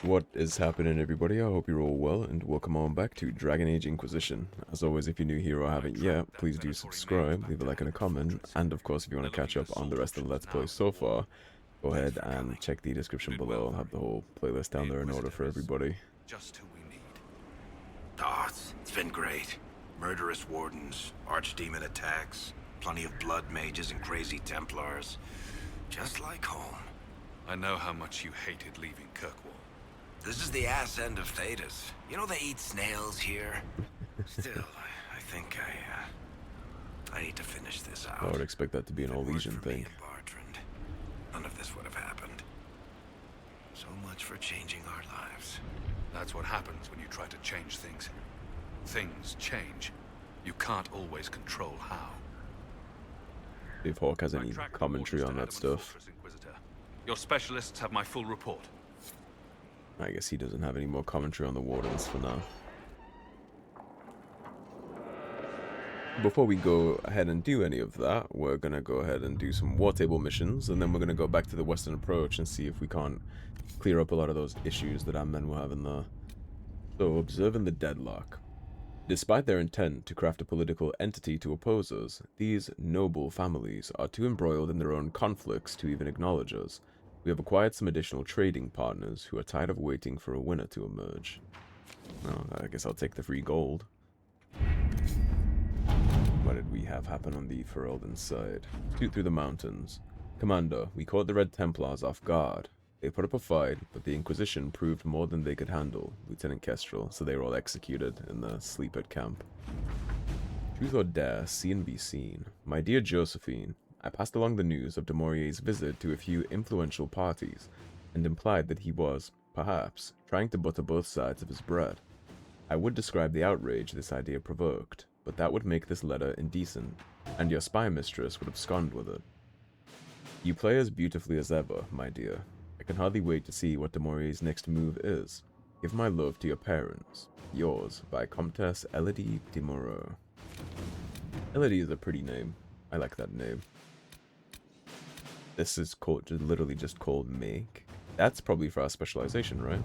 What is happening, everybody? I hope you're all well, and welcome on back to Dragon Age Inquisition. As always, if you're new here or haven't yet, please do subscribe, leave a like and a comment, and of course, if you want to catch up on the rest of the Let's Play so far, go ahead and check the description below. I'll have the whole playlist down there in order for everybody. Just who we need. Oh, it's been great. Murderous wardens, archdemon attacks, plenty of blood mages and crazy Templars. Just like home. I know how much you hated leaving Kirkwall. This is the ass end of Thedas. You know they eat snails here? Still, I think I need to finish this out. I would expect that to be an If it weren't Elysian for me thing. and Bartrand, none of this would have happened. So much for changing our lives. That's what happens when you try to change things. Things change. You can't always control how. If Hawk has any Track the commentary waters on to that Adamant stuff. Fortress, Inquisitor. Your specialists have my full report. I guess he doesn't have any more commentary on the Wardens for now. Before we go ahead and do any of that, we're going to go ahead and do some war table missions, and then we're going to go back to the Western Approach and see if we can't clear up a lot of those issues that our men were having there. So, observing the deadlock. Despite their intent to craft a political entity to oppose us, these noble families are too embroiled in their own conflicts to even acknowledge us. We have acquired some additional trading partners who are tired of waiting for a winner to emerge. Well, I guess I'll take the free gold. What did we have happen on the Ferelden side? Shoot through the mountains. Commander, we caught the Red Templars off guard. They put up a fight, but the Inquisition proved more than they could handle, Lieutenant Kestrel, so they were all executed in the sleep-at camp. Truth or dare, see and be seen. My dear Josephine, I passed along the news of de Maurier's visit to a few influential parties, and implied that he was, perhaps, trying to butter both sides of his bread. I would describe the outrage this idea provoked, but that would make this letter indecent, and your spy mistress would abscond with it. You play as beautifully as ever, my dear. I can hardly wait to see what de Maurier's next move is. Give my love to your parents. Yours, by Comtesse Elodie de Moreau. Elodie is a pretty name. I like that name. This is literally just called Make. That's probably for our specialization, right?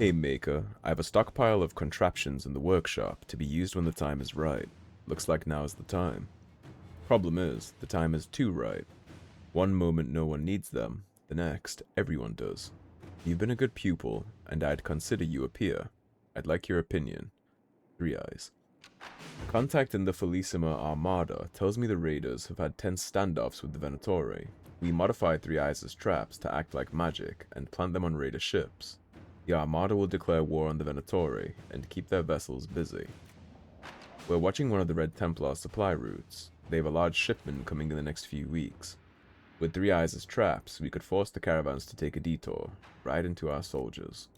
Hey Maker, I have a stockpile of contraptions in the workshop to be used when the time is right. Looks like now's the time. Problem is, the time is too right. One moment no one needs them, the next everyone does. You've been a good pupil, and I'd consider you a peer. I'd like your opinion. 3 Eyes. A contact in the Felicima Armada tells me the raiders have had tense standoffs with the Venatori. We modify 3 Eyes' traps to act like magic and plant them on raider ships. The Armada will declare war on the Venatori and keep their vessels busy. We're watching one of the Red Templar supply routes. They have a large shipment coming in the next few weeks. With 3 Eyes' traps, we could force the caravans to take a detour, right into our soldiers.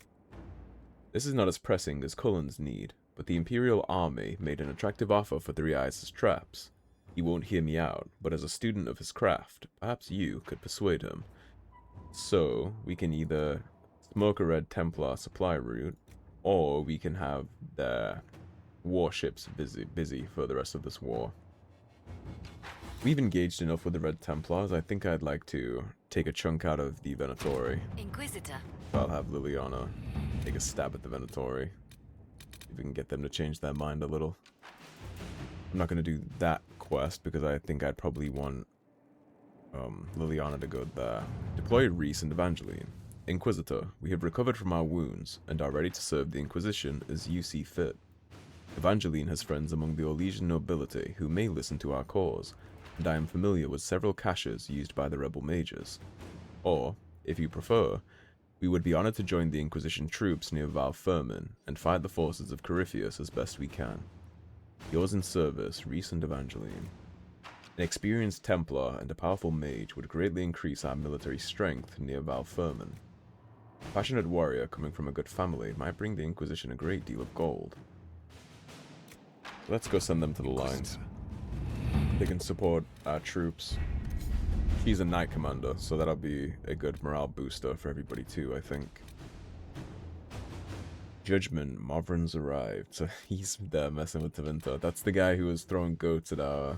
This is not as pressing as Cullen's need, but the Imperial Army made an attractive offer for 3 Eyes' traps. He won't hear me out, but as a student of his craft, perhaps you could persuade him. So, we can either smoke a Red Templar supply route, or we can have their warships busy for the rest of this war. We've engaged enough with the Red Templars. I think I'd like to take a chunk out of the Venatori. Inquisitor. I'll have Liliana take a stab at the Venatori. If we can get them to change their mind a little. I'm not going to do that quest because I think I'd probably want Liliana to go there. Deploy Reese and Evangeline. Inquisitor, we have recovered from our wounds and are ready to serve the Inquisition as you see fit. Evangeline has friends among the Orlesian nobility who may listen to our cause, and I am familiar with several caches used by the rebel mages. Or, if you prefer, we would be honored to join the Inquisition troops near Val Fermin and fight the forces of Corypheus as best we can. Yours in service, Reese and Evangeline. An experienced Templar and a powerful mage would greatly increase our military strength near Val Fermin. A passionate warrior coming from a good family might bring the Inquisition a great deal of gold. Let's go send them to the lines. They can support our troops. She's a knight commander, so that'll be a good morale booster for everybody too, I think. Judgment, Mavrin's arrived. So he's there messing with Tevinter. That's the guy who was throwing goats at our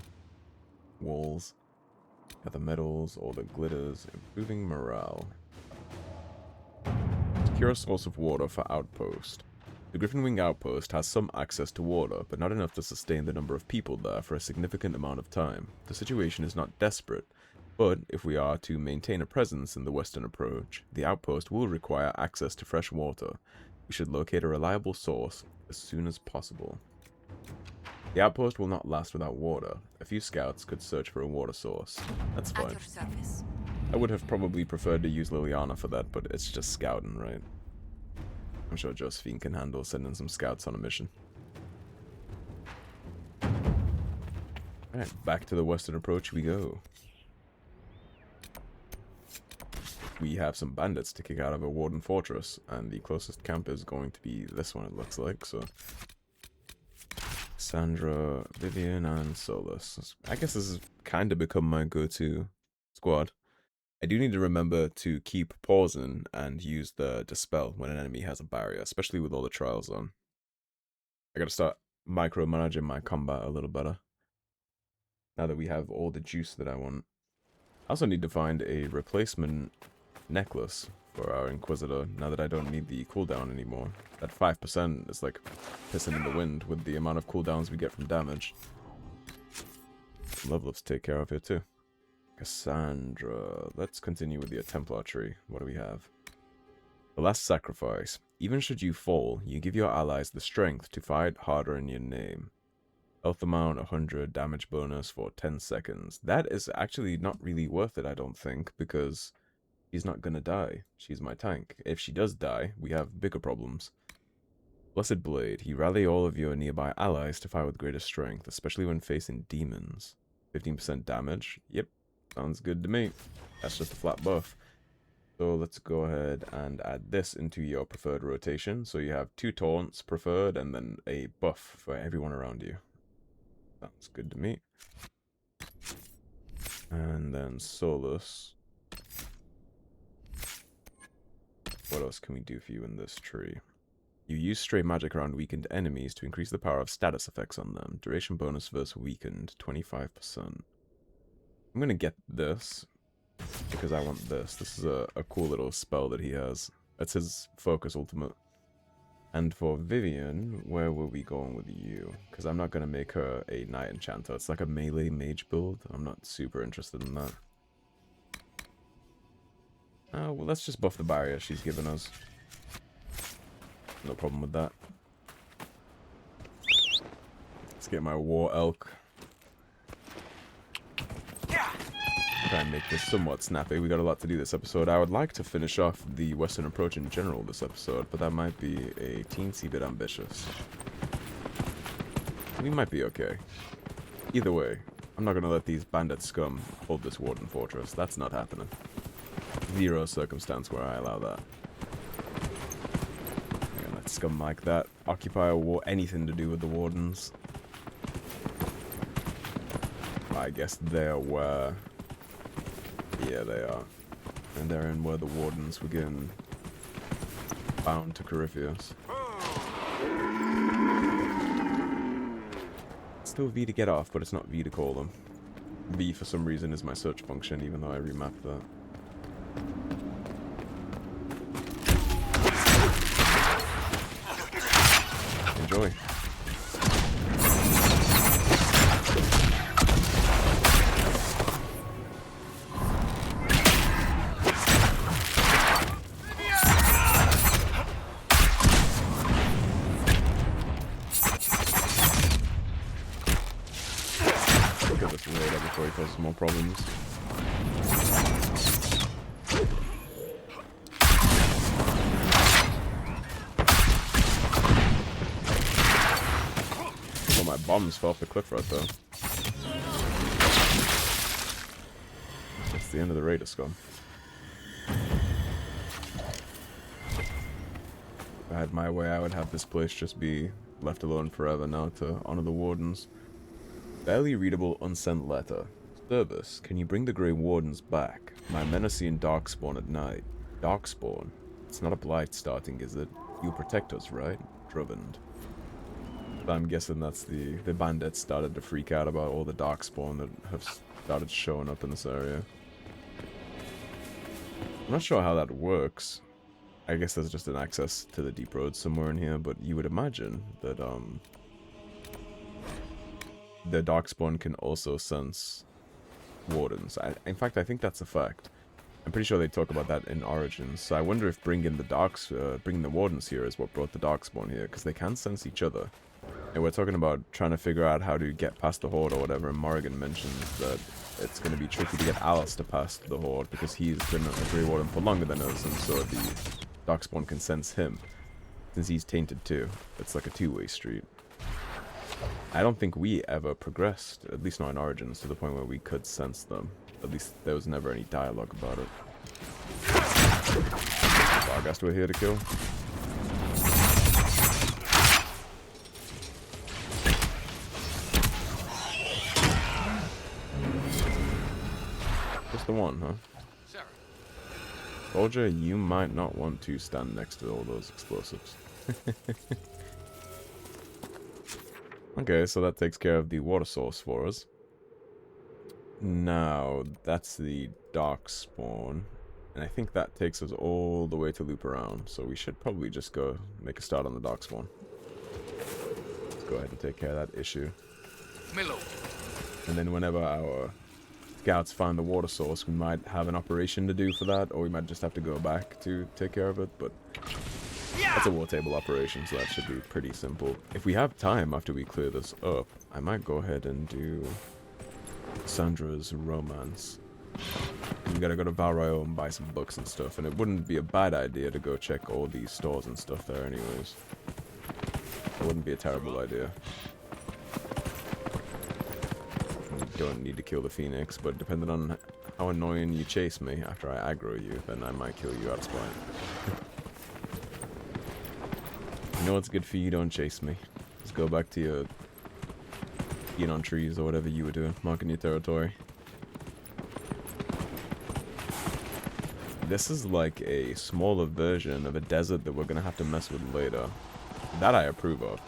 walls. Got the medals, all the glitters, improving morale. Secure a source of water for outpost. The Griffin Wing outpost has some access to water, but not enough to sustain the number of people there for a significant amount of time. The situation is not desperate, but if we are to maintain a presence in the western approach, the outpost will require access to fresh water. We should locate a reliable source as soon as possible. The outpost will not last without water. A few scouts could search for a water source. That's At fine. your service. I would have probably preferred to use Liliana for that, but it's just scouting, right? I'm sure Josephine can handle sending some scouts on a mission. Alright, back to the western approach we go. We have some bandits to kick out of a warden fortress, and the closest camp is going to be this one, it looks like, so... Cassandra, Vivian, and Solus. I guess this has kind of become my go-to squad. I do need to remember to keep pausing and use the Dispel when an enemy has a barrier, especially with all the trials on. I gotta start micromanaging my combat a little better. Now that we have all the juice that I want. I also need to find a replacement necklace for our Inquisitor, now that I don't need the cooldown anymore. That 5% is like pissing in the wind with the amount of cooldowns we get from damage. Level ups to take care of here too. Cassandra. Let's continue with the Templar tree. What do we have? The Last Sacrifice. Even should you fall, you give your allies the strength to fight harder in your name. Health amount 100, damage bonus for 10 seconds. That is actually not really worth it, I don't think, because she's not gonna die. She's my tank. If she does die, we have bigger problems. Blessed Blade. You rally all of your nearby allies to fight with greater strength, especially when facing demons. 15% damage. Yep. Sounds good to me. That's just a flat buff. So let's go ahead and add this into your preferred rotation. So you have 2 taunts preferred and then a buff for everyone around you. Sounds good to me. And then Solus. What else can we do for you in this tree? You use stray magic around weakened enemies to increase the power of status effects on them. Duration bonus versus weakened, 25%. I'm gonna get this, because I want this. This is a cool little spell that he has. That's his focus ultimate. And for Vivian, where were we going with you? Because I'm not gonna make her a Knight Enchanter. It's like a melee mage build. I'm not super interested in that. Well, let's just buff the barrier she's given us. No problem with that. Let's get my War Elk. Try and make this somewhat snappy. We got a lot to do this episode. I would like to finish off the Western approach in general this episode, but that might be a teensy bit ambitious. We might be okay. Either way, I'm not gonna let these bandit scum hold this warden fortress. That's not happening. Zero circumstance where I allow that. Yeah, let scum like that occupy a war, anything to do with the wardens. I guess they're where... Yeah, they are. And they're in where the wardens were getting bound to Corypheus. It's still V to get off, but it's not V to call them. V for some reason is my search function, even though I remapped that. Enjoy. Get this raid up before he causes more problems. Oh, my bombs fell off the cliff right there. That's the end of the raid, scum. If I had my way, I would have this place just be left alone forever now to honor the wardens. Barely readable unsent letter. Service, can you bring the Grey Wardens back? My men are seeing Darkspawn at night. Darkspawn? It's not a blight starting, is it? You'll protect us, right? Drubband. I'm guessing that's the bandits started to freak out about all the Darkspawn that have started showing up in this area. I'm not sure how that works. I guess there's just an access to the deep road somewhere in here, but you would imagine that the Darkspawn can also sense wardens. In fact, I think that's a fact. I'm pretty sure they talk about that in Origins. So I wonder if bringing the wardens here is what brought the Darkspawn here, because they can sense each other. And we're talking about trying to figure out how to get past the Horde or whatever, and Morrigan mentions that it's going to be tricky to get Alice to pass the Horde, because he's been a Grey Warden for longer than us, and so the Darkspawn can sense him, since he's tainted too. It's like a two-way street. I don't think we ever progressed, at least not in Origins, to the point where we could sense them. At least there was never any dialogue about it. Varghast we're here to kill. Just the one, huh? Soldier, you might not want to stand next to all those explosives. Okay, so that takes care of the water source for us. Now, that's the Darkspawn. And I think that takes us all the way to loop around. So we should probably just go make a start on the Darkspawn. Let's go ahead and take care of that issue. Milo. And then whenever our scouts find the water source, we might have an operation to do for that, or we might just have to go back to take care of it, but that's a war table operation, so that should be pretty simple. If we have time after we clear this up, I might go ahead and do Cassandra's romance. We gotta go to Valryo and buy some books and stuff, and it wouldn't be a bad idea to go check all these stores and stuff there anyways. It wouldn't be a terrible idea. We don't need to kill the Phoenix, but depending on how annoying you chase me after I aggro you, then I might kill you out of spite. You know what's good for you? Don't chase me. Just go back to your being on trees or whatever you were doing, marking your territory. This is like a smaller version of a desert that we're gonna have to mess with later. That I approve of.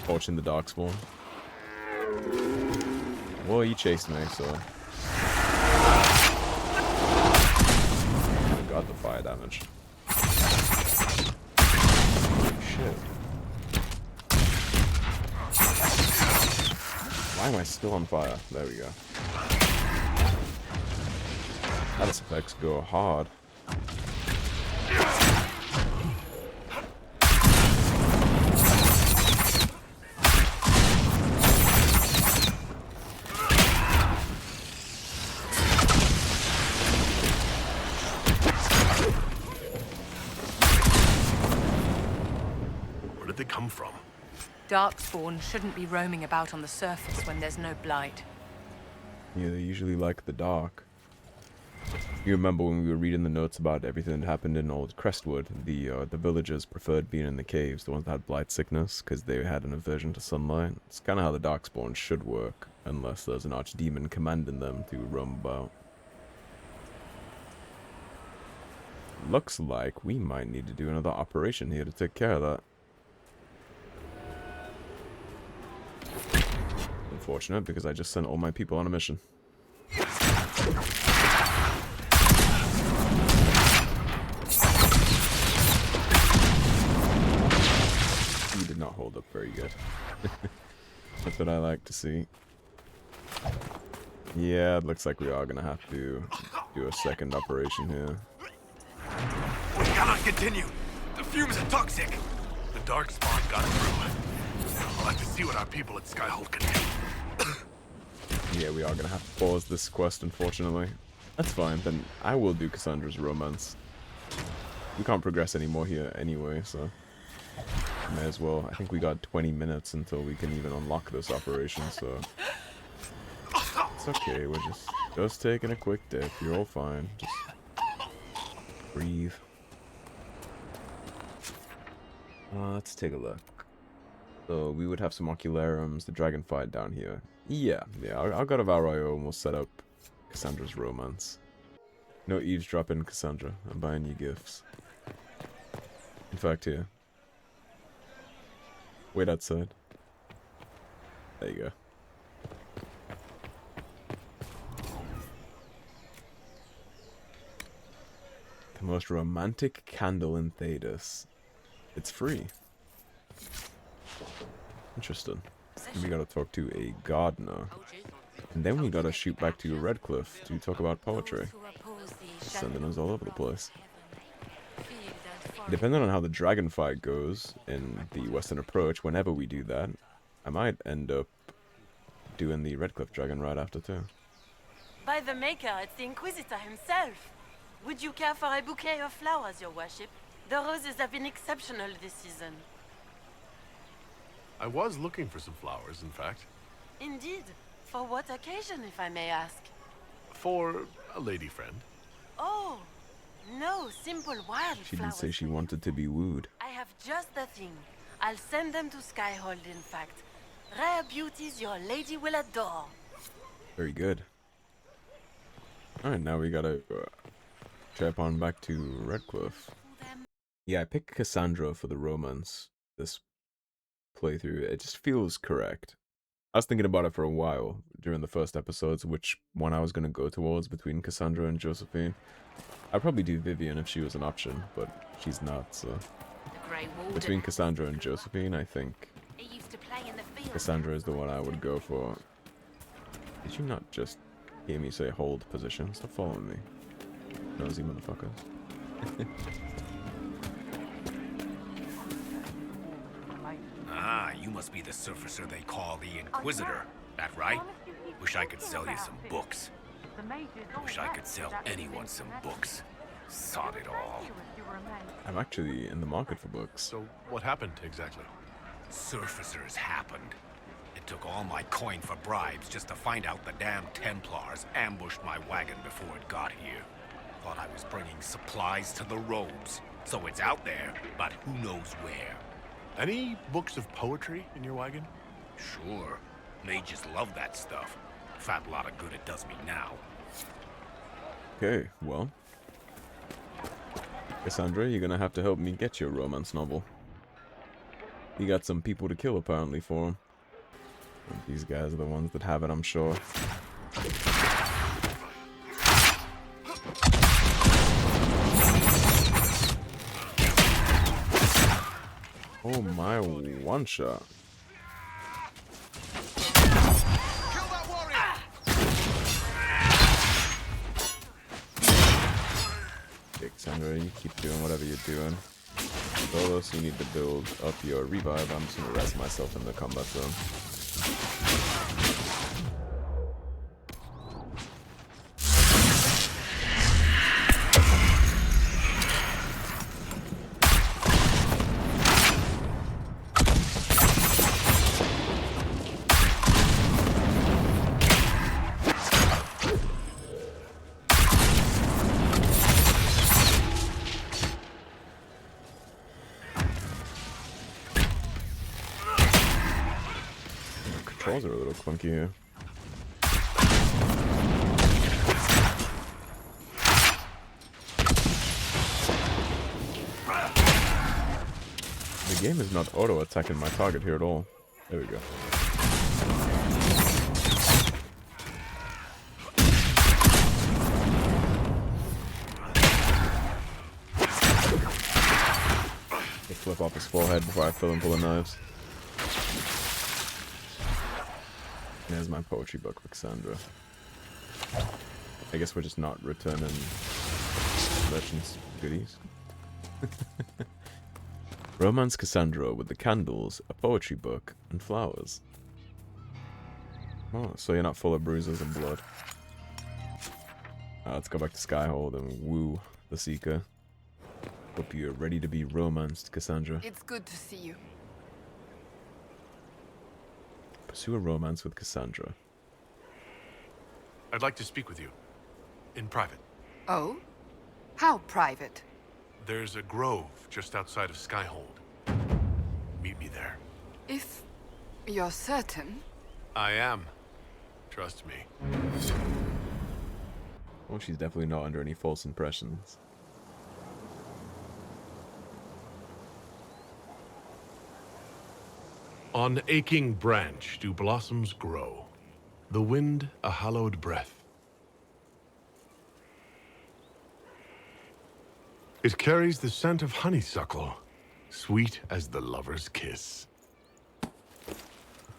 Torching the Darkspawn. Well, you chased me, so. Got the fire damage. Shit. Why am I still on fire? There we go. Status effects go hard. Where did they come from? Darkspawn shouldn't be roaming about on the surface when there's no blight. Yeah, they usually like the dark. You remember when we were reading the notes about everything that happened in Old Crestwood, the villagers preferred being in the caves, the ones that had blight sickness, because they had an aversion to sunlight. It's kind of how the Darkspawn should work, unless there's an archdemon commanding them to roam about. Looks like we might need to do another operation here to take care of that. Unfortunate, because I just sent all my people on a mission. You did not hold up very good. That's what I like to see. Yeah, it looks like we are gonna have to do a second operation here. We cannot continue. The fumes are toxic. The Darkspawn got through. I'll have to see what our people at Skyhold can do. Yeah, we are gonna have to pause this quest, unfortunately. That's fine, then I will do Cassandra's romance. We can't progress anymore here anyway, so may as well. I think we got 20 minutes until we can even unlock this operation, so it's okay. We're just taking a quick dip. You're all fine. Just breathe. Let's take a look. So we would have some ocularums, the dragon fight down here. Yeah, I'll go to Valryo and we'll set up Cassandra's romance. No eavesdropping, Cassandra. I'm buying you gifts. In fact, here. Wait outside. There you go. Come Most romantic candle in Thedas. It's free. Interesting. We gotta talk to a gardener. And then we gotta shoot back to Redcliffe to talk about poetry. Sending us all over the place. Depending on how the dragon fight goes in the Western Approach, whenever we do that, I might end up doing the Redcliffe dragon right after too. By the Maker, it's the Inquisitor himself. Would you care for a bouquet of flowers, your worship? The roses have been exceptional this season. I was looking for some flowers, in fact. Indeed. For what occasion, if I may ask? For a lady friend. Oh, no, simple wildflowers. She didn't say she wanted to be wooed. I have just the thing. I'll send them to Skyhold, in fact. Rare beauties your lady will adore. Very good. Alright, now we gotta trip on back to Redcliffe. Yeah, I picked Cassandra for the romance this playthrough. It just feels correct. I was thinking about it for a while during the first episodes, which one I was going to go towards between Cassandra and Josephine. I'd probably do Vivian if she was an option, but she's not, so... Between Cassandra and Josephine, I think Cassandra is the one I would go for. Did you not just hear me say hold position? Stop following me. Nosy motherfuckers. Ah, you must be the surfacer they call the Inquisitor. That right? Wish I could sell you some books. Wish I could sell anyone some books. Sod it all. I'm actually in the market for books. So, what happened exactly? Surfacers happened. It took all my coin for bribes just to find out the damn Templars ambushed my wagon before it got here. Thought I was bringing supplies to the robes. So it's out there, but who knows where. Any books of poetry in your wagon? Sure. Mages love that stuff. Fat lot of good it does me now. Okay, well... Cassandra, you're gonna have to help me get your romance novel. You got some people to kill, apparently, for him. And these guys are the ones that have it, I'm sure. Oh my, one shot. Cassandra, you keep doing whatever you're doing. Solos, you need to build up your revive. I'm just gonna rest myself in the combat zone. Controls are a little clunky here. The game is not auto-attacking my target here at all. There we go. They flip off his forehead before I fill him full of knives. There's my poetry book with Cassandra. I guess we're just not returning merchants' goodies. Romance Cassandra with the candles, a poetry book, and flowers. Oh, so you're not full of bruises and blood. Let's go back to Skyhold and woo the Seeker. Hope you're ready to be romanced, Cassandra. It's good to see you. Pursue a romance with Cassandra. I'd like to speak with you. In private. Oh? How private? There's a grove just outside of Skyhold. Meet me there. If you're certain. I am. Trust me. Well, she's definitely not under any false impressions. On aching branch do blossoms grow, the wind a hallowed breath. It carries the scent of honeysuckle, sweet as the lover's kiss.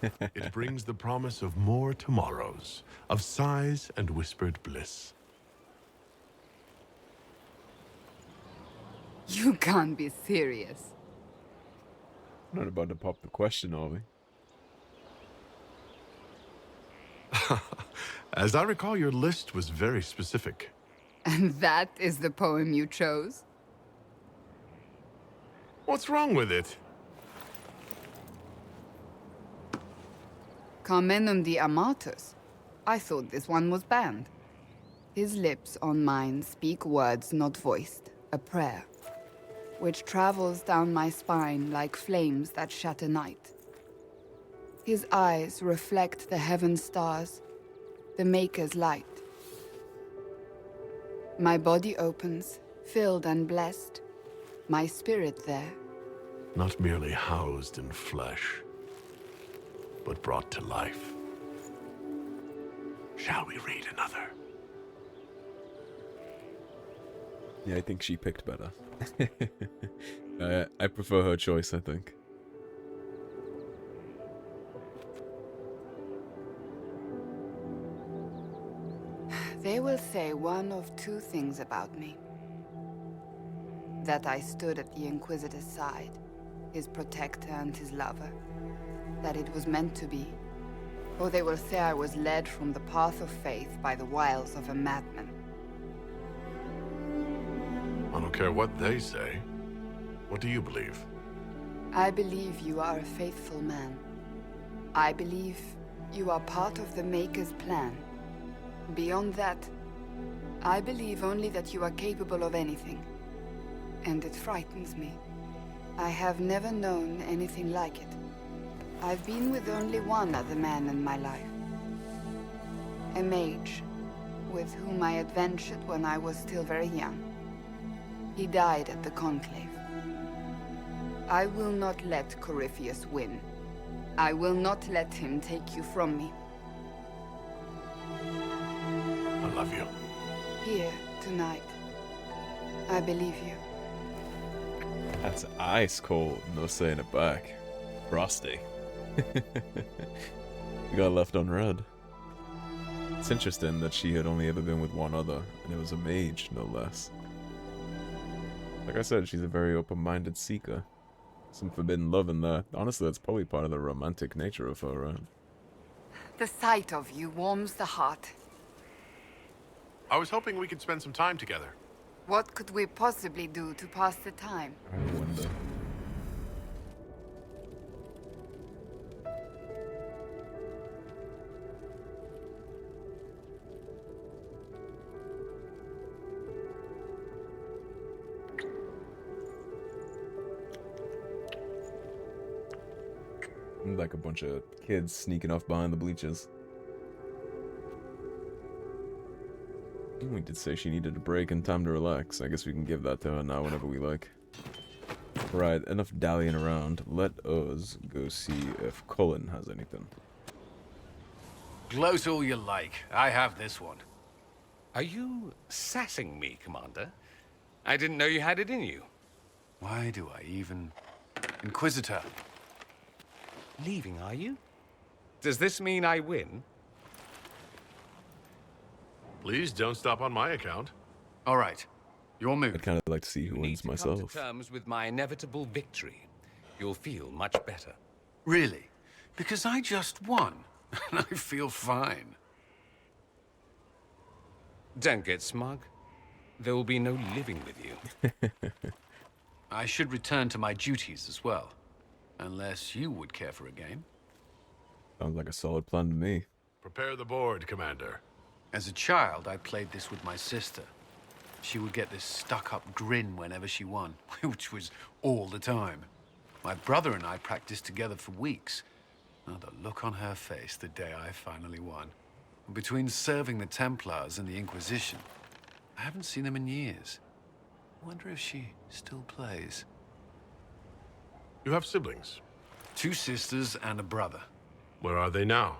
It brings the promise of more tomorrows, of sighs and whispered bliss. You can't be serious. Not about to pop the question, are we? As I recall, your list was very specific. And that is the poem you chose? What's wrong with it? Carmenum de Amatus. I thought this one was banned. His lips on mine speak words not voiced, a prayer, which travels down my spine like flames that shatter night. His eyes reflect the heaven stars, the Maker's light. My body opens, filled and blessed, my spirit there. Not merely housed in flesh, but brought to life. Shall we read another? Yeah, I think she picked better. I prefer her choice, I think. They will say one of two things about me. That I stood at the Inquisitor's side, his protector and his lover. That it was meant to be. Or they will say I was led from the path of faith by the wiles of a madman. I don't care what they say. What do you believe? I believe you are a faithful man. I believe you are part of the Maker's plan. Beyond that, I believe only that you are capable of anything. And it frightens me. I have never known anything like it. I've been with only one other man in my life. A mage, with whom I adventured when I was still very young. He died at the conclave. I will not let Corypheus win. I will not let him take you from me. I love you. Here, tonight. I believe you. That's ice cold, no saying it back. Frosty. We got left on red. It's interesting that she had only ever been with one other, and it was a mage, no less. Like I said, she's a very open-minded seeker. Some forbidden love in there. Honestly, that's probably part of the romantic nature of her, right? The sight of you warms the heart. I was hoping we could spend some time together. What could we possibly do to pass the time? I wonder. Like a bunch of kids sneaking off behind the bleachers. We did say she needed a break and time to relax. I guess we can give that to her now whenever we like. Right, enough dallying around. Let us go see if Cullen has anything. Gloat all you like. I have this one. Are you sassing me, Commander? I didn't know you had it in you. Why do I even... Inquisitor. Leaving, are you? Does this mean I win? Please don't stop on my account. All right. Your move. I'd kind of like to see who You wins need to come myself. to terms with my inevitable victory. You'll feel much better. Really? Because I just won. And I feel fine. Don't get smug. There will be no living with you. I should return to my duties as well. Unless you would care for a game. Sounds like a solid plan to me. Prepare the board, Commander. As a child, I played this with my sister. She would get this stuck-up grin whenever she won, which was all the time. My brother and I practiced together for weeks. Oh, the look on her face the day I finally won. Between serving the Templars and the Inquisition, I haven't seen them in years. I wonder if she still plays. You have siblings. 2 sisters and a brother. Where are they now?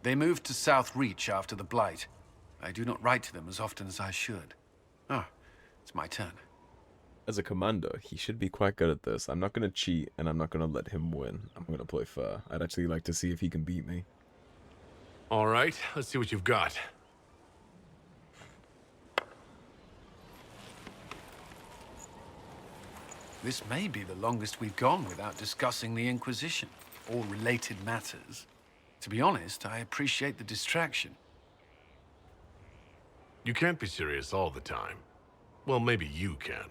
They moved to South Reach after the Blight. I do not write to them as often as I should. Ah, It's my turn. As a commander, he should be quite good at this. I'm not going to cheat, and I'm not going to let him win. I'm going to play fair. I'd actually like to see if he can beat me. All right, let's see what you've got. This may be the longest we've gone without discussing the Inquisition, or related matters. To be honest, I appreciate the distraction. You can't be serious all the time. Well, maybe you can.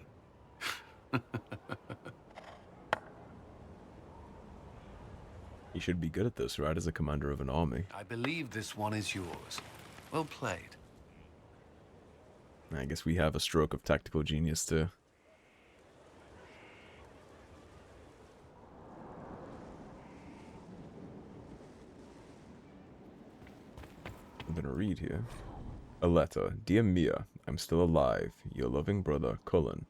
You should be good at this, right, as a commander of an army. I believe this one is yours. Well played. I guess we have a stroke of tactical genius, too. I'm gonna read here. A letter. Dear Mia, I'm still alive. Your loving brother, Cullen.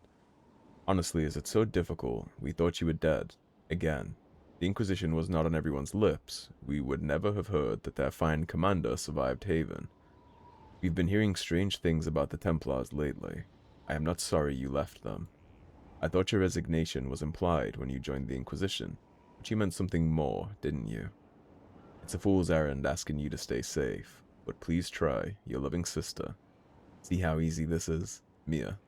Honestly, is it so difficult? We thought you were dead. Again. The Inquisition was not on everyone's lips. We would never have heard that their fine commander survived Haven. We've been hearing strange things about the Templars lately. I am not sorry you left them. I thought your resignation was implied when you joined the Inquisition, but you meant something more, didn't you? It's a fool's errand asking you to stay safe, but please try, your loving sister. See how easy this is? Mia.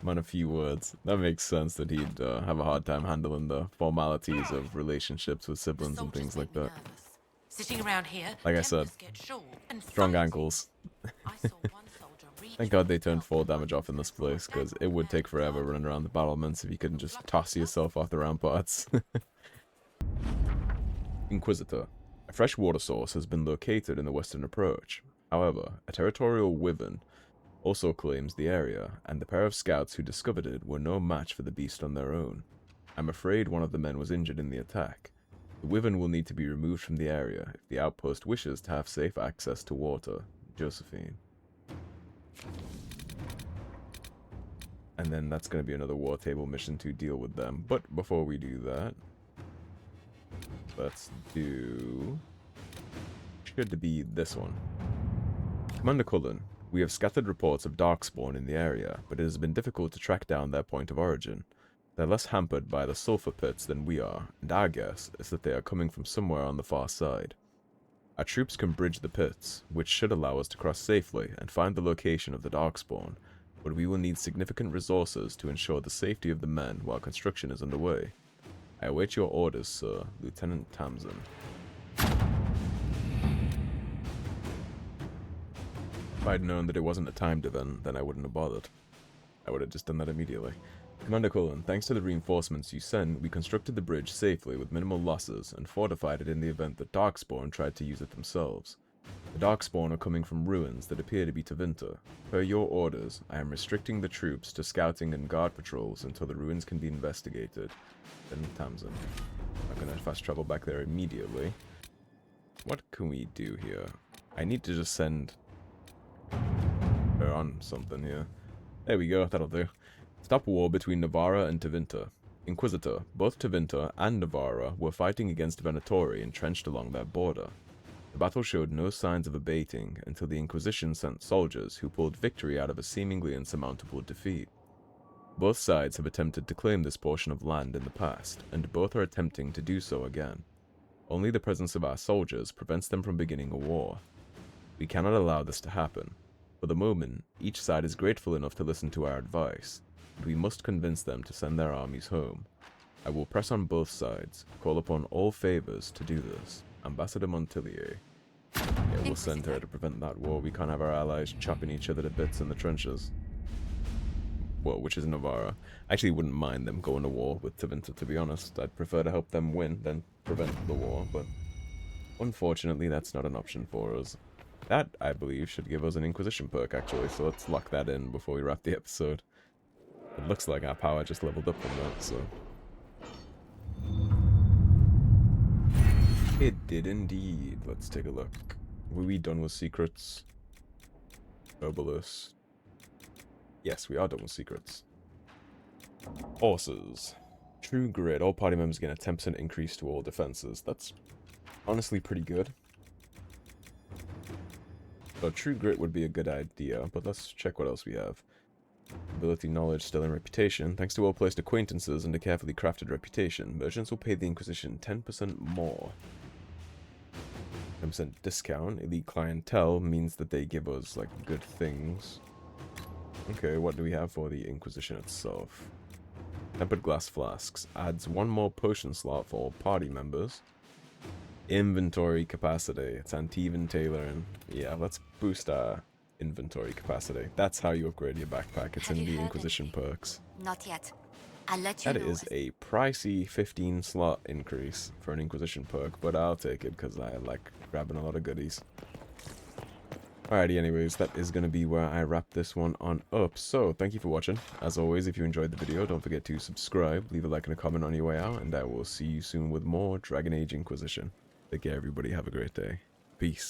I'm on a few words. That makes sense that he'd have a hard time handling the formalities of relationships with siblings and things like that. Sitting around here, Like I said, strong ankles. Thank God they turned 4 damage off in this place, because it would take forever running around the battlements if you couldn't just toss yourself off the ramparts. Inquisitor. A fresh water source has been located in the western approach. However, a territorial wyvern also claims the area, and the pair of scouts who discovered it were no match for the beast on their own. I'm afraid one of the men was injured in the attack. The wyvern will need to be removed from the area if the outpost wishes to have safe access to water. Josephine. And then that's going to be another war table mission to deal with them. But before we do that, let's do... should be this one. Commander Cullen, we have scattered reports of Darkspawn in the area, but it has been difficult to track down their point of origin. They're less hampered by the sulfur pits than we are, and our guess is that they are coming from somewhere on the far side. Our troops can bridge the pits, which should allow us to cross safely and find the location of the Darkspawn, but we will need significant resources to ensure the safety of the men while construction is underway. I await your orders, sir, Lieutenant Tamsin. If I'd known that it wasn't a timed event, then I wouldn't have bothered. I would have just done that immediately. Commander Cullen, thanks to the reinforcements you sent, we constructed the bridge safely with minimal losses and fortified it in the event that Darkspawn tried to use it themselves. The Darkspawn are coming from ruins that appear to be Tevinter. Per your orders, I am restricting the troops to scouting and guard patrols until the ruins can be investigated. Then Tamsin. I'm gonna fast travel back there immediately. What can we do here? I need to just send her on something here. There we go, that'll do. Stop war between Navarra and Tevinter. Inquisitor, both Tevinter and Navarra were fighting against Venatori entrenched along their border. The battle showed no signs of abating until the Inquisition sent soldiers who pulled victory out of a seemingly insurmountable defeat. Both sides have attempted to claim this portion of land in the past, and both are attempting to do so again. Only the presence of our soldiers prevents them from beginning a war. We cannot allow this to happen. For the moment, each side is grateful enough to listen to our advice, and we must convince them to send their armies home. I will press on both sides, call upon all favors to do this. Ambassador Montilier. Yeah, we'll send her to prevent that war. We can't have our allies chopping each other to bits in the trenches. Well, which is Navarra. I actually wouldn't mind them going to war with Tevinter, to be honest. I'd prefer to help them win than prevent the war, but unfortunately that's not an option for us. That, I believe, should give us an Inquisition perk, actually, so let's lock that in before we wrap the episode. It looks like our power just leveled up from that, so... It did indeed. Let's take a look. Were we done with secrets? Obelisk. Yes, we are done with secrets. Horses. True Grit. All party members gain a 10% increase to all defenses. That's honestly pretty good. So True Grit would be a good idea, but let's check what else we have. Ability, knowledge, stellar reputation. Thanks to well-placed acquaintances and a carefully crafted reputation, merchants will pay the Inquisition 10% more. 10% discount. Elite clientele means that they give us, like, good things. Okay, what do we have for the Inquisition itself? Tempered glass flasks. Adds 1 more potion slot for party members. Inventory capacity. It's uneven tailoring. Yeah, let's boost our inventory capacity. That's how you upgrade your backpack. It's in the Inquisition perks. Not yet. I'll let you know. That is a pricey 15 slot increase for an Inquisition perk, but I'll take it because I like grabbing a lot of goodies. Alrighty, anyways, that is going to be where I wrap this one on up. So, thank you for watching. As always, if you enjoyed the video, don't forget to subscribe, leave a like and a comment on your way out, and I will see you soon with more Dragon Age Inquisition. Take care, everybody. Have a great day. Peace.